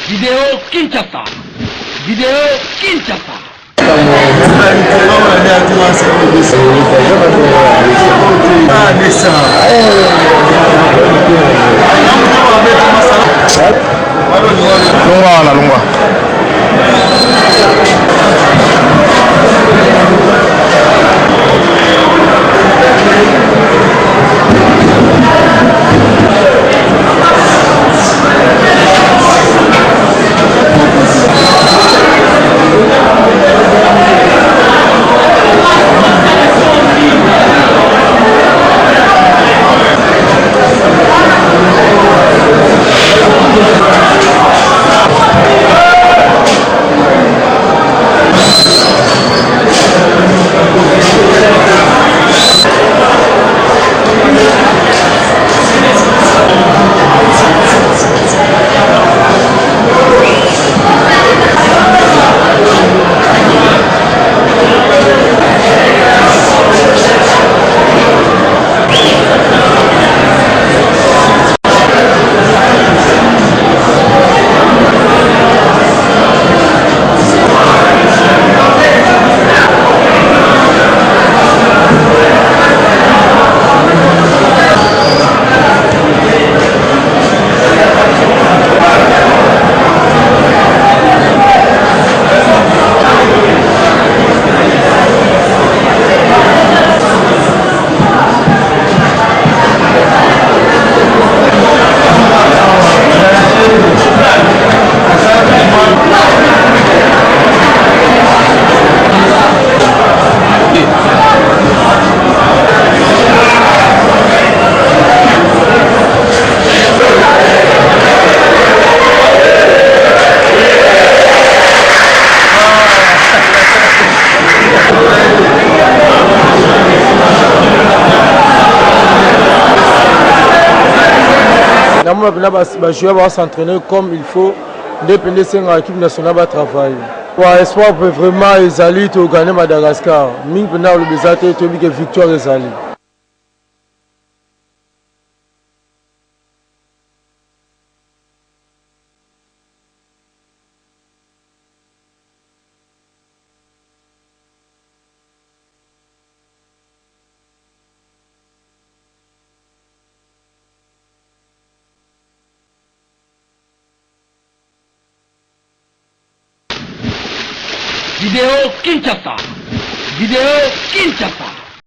Vidéo Kinshasa. Vidéo Kinshasa. Lungwa. Les joueurs vont s'entraîner comme il faut, dépendre de l'équipe nationale va travailler. Espoir peut vraiment Ezali to gagner Madagascar. Ming pena le bezate to bi que victoire Ezali. Vidéo Kinshasa. Vidéo Kinshasa.